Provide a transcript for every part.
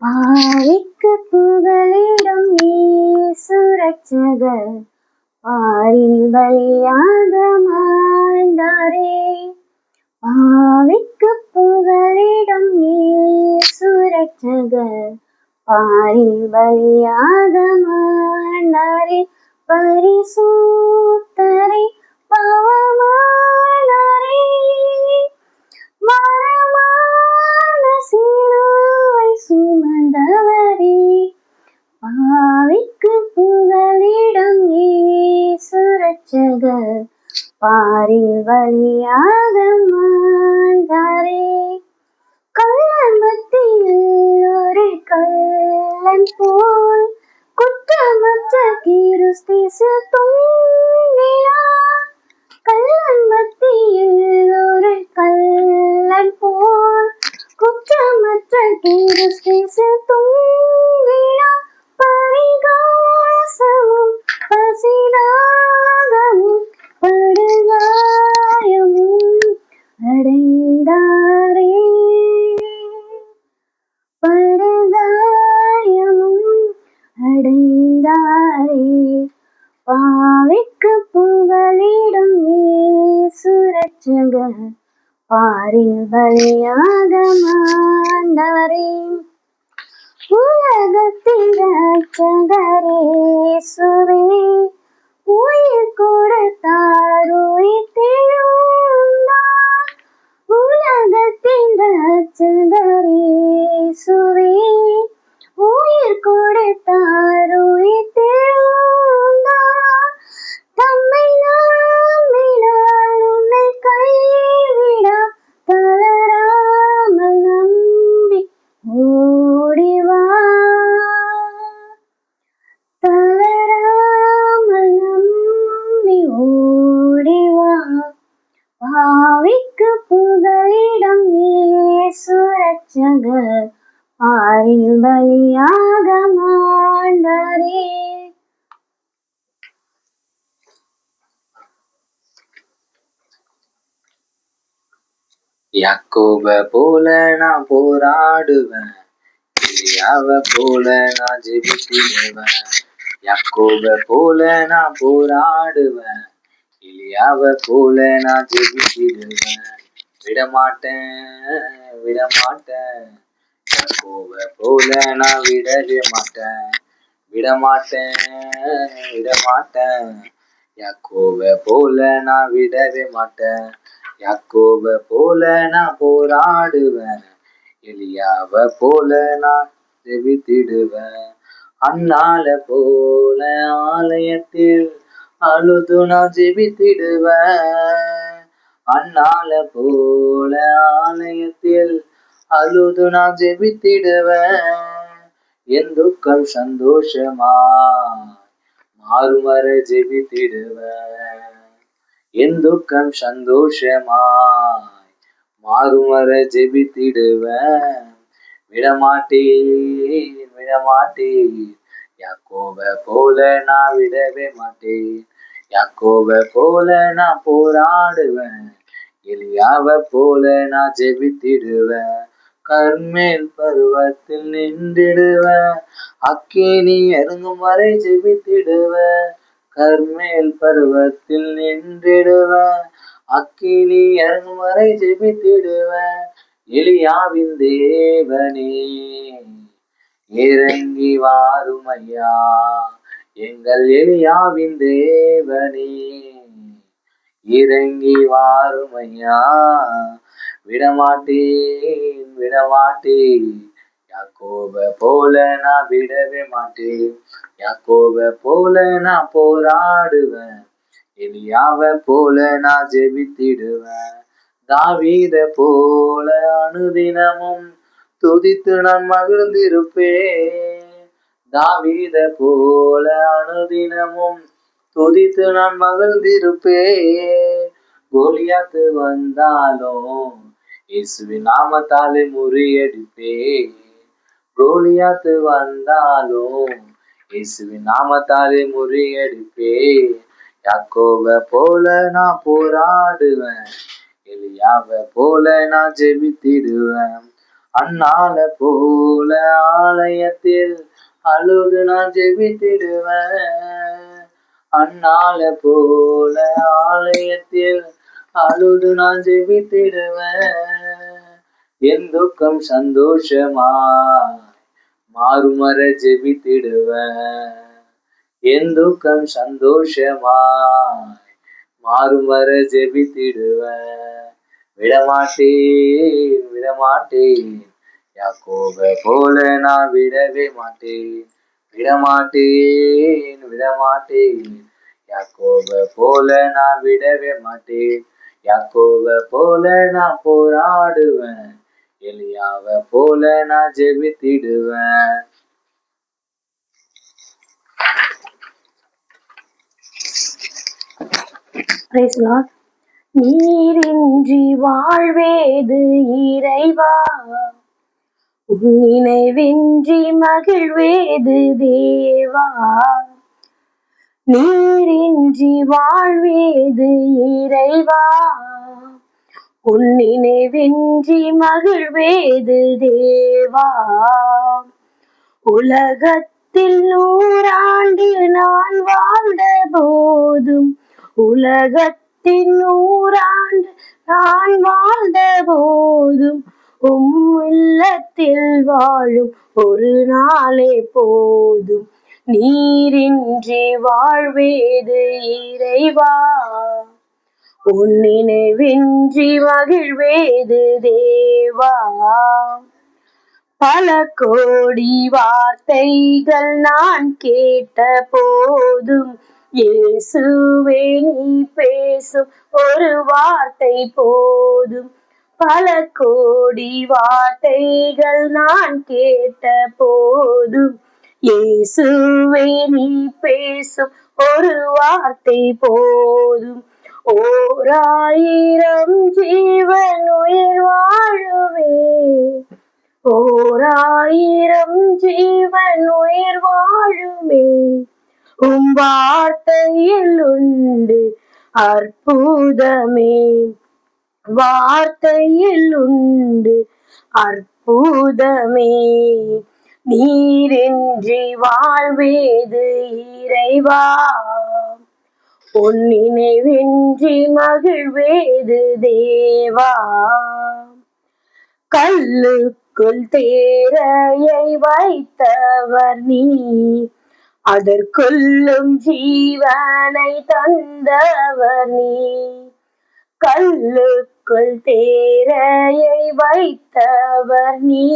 பாவிக்கு புகலிடம் இயேசு ரட்சகர், பாரில் பலியாக மாண்டாரே. பாவிக்கு புகலிடம் இயேசு ரட்சகர், பாரில் பலியாக மாண்டாரே. பரிசுத்தரை பாவமானாரே, மரமான சிலுவை சுமந்தவரே. பாவிக்கு புகலிடம் இயேசு ரட்சகர், பாரில் பலியாக மாண்டாரே. கள்ளன் மத்தியில் ஒரு கள்ளன் போல் குற்றமற்ற கிறிஸ்து தொங்கினார். கள்ளன் மத்தியில் ஒரு கள்ளன் போல் குற்றமற்ற கிறிஸ்து தொங்கினார். பரிகாசமும் பசிதாகமும் படுகாயமும் அடைந்தாரே. படுகாயமும் அடைந்தாரே. பாவிக்கு புகலிடம் இயேசு ரட்சகர், பாரில் பலியாக மாண்டாரே. உலகத்தின் ரட்சகர் இயேசுவே, உயிர் கொடுத்தார் உயிர் தெழுந்தார். உலகத்தின் ரட்சகர் இயேசுவே, உயிர் கொடுத்தார் உயிர் தெழுந்தார். தம்மை நம்பினார் உன்னை கைவிடா, தளராமல் நம்பி ஓடிவா. தளராமல் நம்பி ஓடிவா. பாவிக்கு புகலிடம் இயேசு ரட்சகர், பாரில் பலியாக மாண்டாரே. யாக்கோப போல நான் போராடுவேன், எலியாவ போல நான் ஜெபித்திடுவேன். யாக்கோப போல நான் போராடுவேன், எலியாவ போல நான் ஜெபித்திடுவேன். விடமாட்டேன் விடமாட்டேன், யாக்கோப போல நான் விடவே மாட்டேன். விடமாட்டேன் விடமாட்டேன், யாக்கோப போல நான் விடவே மாட்டேன். யாக்கோப போல நான் போராடுவேன், எலியாவ போல நான் ஜெபித்திடுவேன். அண்ணால போல ஆலயத்தில் அழுது நான் ஜெபித்திடுவேன். அண்ணால போல ஆலயத்தில் அழுது நான் ஜெபித்திடுவேன். என் துக்கம் சந்தோஷமா மாறும் வரை ஜெபித்திடுவேன். என் துக்கம் சந்தோஷமாய் மாறும் வரை ஜெபித்திடுவேன். விடமாட்டேன் விடமாட்டேன், யாக்கோப போல நான் விடவே மாட்டேன். யாக்கோப போல நான் போராடுவேன், எலியாவ போல நான் ஜெபித்திடுவேன். கர்மேல் பருவத்தில் நின்றிடுவேன், அக்கினி இறங்கும் வரை ஜெபித்திடுவேன். கர்மேல் பருவத்தில் நின்றிடுவேன், அக்கினி இறங்கும் வரை ஜெபித்திடுவேன். எலியாவின் தேவனே இறங்கி வாரும் ஐயா, எங்கள் எலியாவின் தேவனே இறங்கி வாரும் ஐயா. விடமாட்டேன் விடமாட்டேன், யாக்கோப போல நான் விடவே மாட்டேன். யாக்கோப போல நான் போராடுவேன், எலியாவ போல நான் ஜெபித்திடுவேன். தாவீத போல அனுதினமும் துதித்து நான் மகிழ்ந்திருப்பேன். தாவீத போல அனுதினமும் துதித்து நான் மகிழ்ந்திருப்பேன். கோலியாத்து வந்தாலும் இயேசுவின் நாமத்தாலே முறியடிப்பேன். கோலியாத்து வந்தாலும் இயேசுவின் நாமத்தாலே முறியடிப்பேன். யாக்கோப போல நான் போராடுவேன், எலியாவ போல நான் ஜெபித்திடுவேன். அண்ணால போல ஆலயத்தில் அழுது நான் ஜெபித்திடுவேன். அண்ணால போல ஆலயத்தில் அழுது நான் ஜெபித்திடுவேன். என் துக்கம் சந்தோஷமாய் மாறுமர ஜெபித்திடுவேன். என் துக்கம் சந்தோஷமாய் மாறுமர ஜெபித்திடுவேன். விடமாட்டேன் விடமாட்டேன், யாக்கோபை போல நான் விடவே மாட்டேன். விடமாட்டேன் விடமாட்டேன், யாக்கோபை போல நான் விடவே மாட்டேன். யாக்கோபை போல நான் போராடுவேன், எலியாவை போல நான் ஜெபித்திடுவேன். Praise the Lord. நீரின்றி வாழ்வேது இறைவா, நினைவின்றி மகிழ்வேது தேவா. நீரின்றி வாழ்வேது இறைவா, உன் நினைவின்றி மகிழ்வேது தேவா. உலகத்தில் 100 ஆண்டு நான் வாழ்ந்த போதும், உலகத்தின் 100 ஆண்டு நான் வாழ்ந்த போதும், இல்லத்தில் வாழும் ஒரு நாளே போதும். நீரின்றி வாழ்வேது இறைவா, உன் நினைவின்றி மகிழ்வேது தேவா. பல கோடி வார்த்தைகள் நான் கேட்ட போதும், இயேசுவே நீ பேசும் ஒரு வார்த்தை போதும். பல கோடி வார்த்தைகள் நான் கேட்ட போதும், இயேசுவே நீ பேசும் ஒரு வார்த்தை போதும். 1000 ஜீவன் உயிர் வாழுவே, 1000 ஜீவன் உயிர் வாழுமே, உம் வார்த்தையில் உண்டு அற்புதமே, வார்த்தையில் உண்டு அற்புதமே. நீரின்றி வாழ்வேது இறைவா, உன் நினைவின்றி மகிழ்வேது தேவா. கல்லுக்குள் தேரையை வைத்தவர் நீ, அதற்குள்ளும் ஜீவனை தந்தவர் நீ. கல்லுக்குள் தேரையை வைத்தவர் நீ,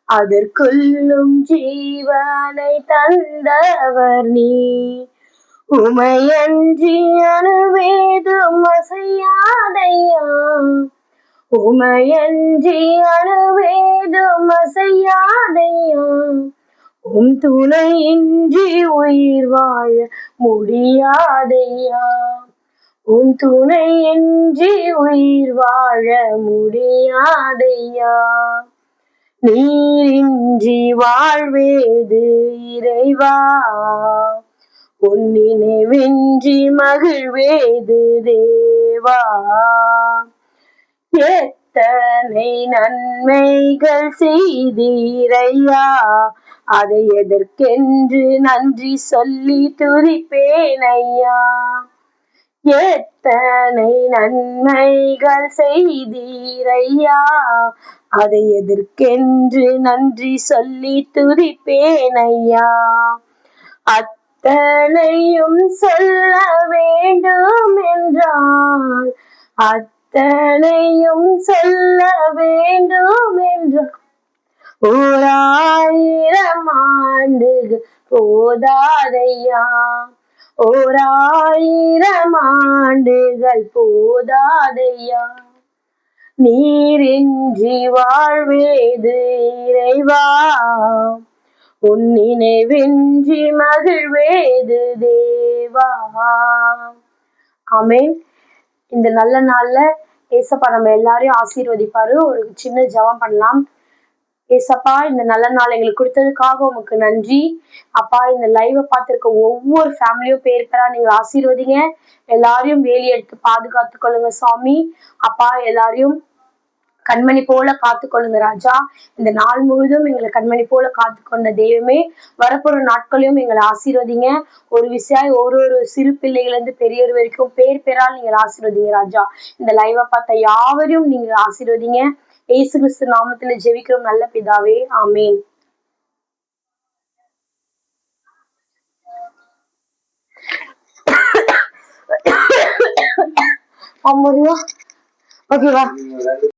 அதற்குள்ளும் ஜீவனை தந்தவர் நீ. உமையன்றி அணுவேதும் அசையாதையா, உமையன்றி அணுவேதும் அசையாதையா. உம் துணையின்றி உயிர் வாழ முடியாதையா, உம் துணையின்றி உயிர் வாழ முடியாதையா. நீரின்றி வாழ்வேது இறைவா, உன் நினைவின்றி மகிழ்வேது தேவா. எத்தனை நன்மைகள் செய்தீரையா, அதை எதற்கென்று நன்றி சொல்லி துதிப்பேனையா. எத்தனை நன்மைகள் செய்தீரையா, அதை எதற்கென்று நன்றி சொல்லி துதிப்பேனையா. அத்தனையும் சொல்ல வேண்டும் என்றால், அத்தனையும் சொல்ல வேண்டும் என்றால், 1000 ஆண்டுகள் போதாதையா, 1000 ஆண்டுகள் போதாதையா. நீரின்றி வாழ்வேது இறைவா, உன் நினைவின்றி மகிழ்வேது தேவா. ஆமென். இந்த நல்ல நாள்ல ஏசப்பா நம்ம எல்லாரையும் ஆசீர்வதிப்பாரு. ஒரு சின்ன ஜெபம் பண்ணலாம். ஏசப்பா, இந்த நல்ல நாள் எங்களுக்கு கொடுத்ததுக்காக உமக்கு நன்றி. அப்பா, இந்த லைவை பார்த்திருக்க ஒவ்வொரு ஃபேமிலியும் பேர் பேரா நீங்க ஆசீர்வதிங்க. எல்லாரையும் வேலி எடுத்து பாதுகாத்து கொள்ளுங்க சுவாமி. அப்பா, எல்லாரையும் கண்மணி போல காத்துக்கொள்ளுங்க ராஜா. இந்த நாள் முழுதும் எங்களை கண்மணி போல காத்துக்கொண்ட தெய்வமே, வரப்போற நாட்களையும் எங்களை ஆசீர்வதிங்க. ஒரு விசையாய் ஒரு சிறு பிள்ளைகள் இருந்து பெரியவர் வரைக்கும் பேர் பேரால் நீங்கள் ஆசீர்வதிங்க ராஜா. இந்த லைவ பார்த்த யாவரையும் நீங்க ஆசீர்வதிங்க. இயேசு கிறிஸ்து நாமத்துல ஜெபிக்கிறோம் நல்ல பிதாவே, ஆமேன். ஓகேவா?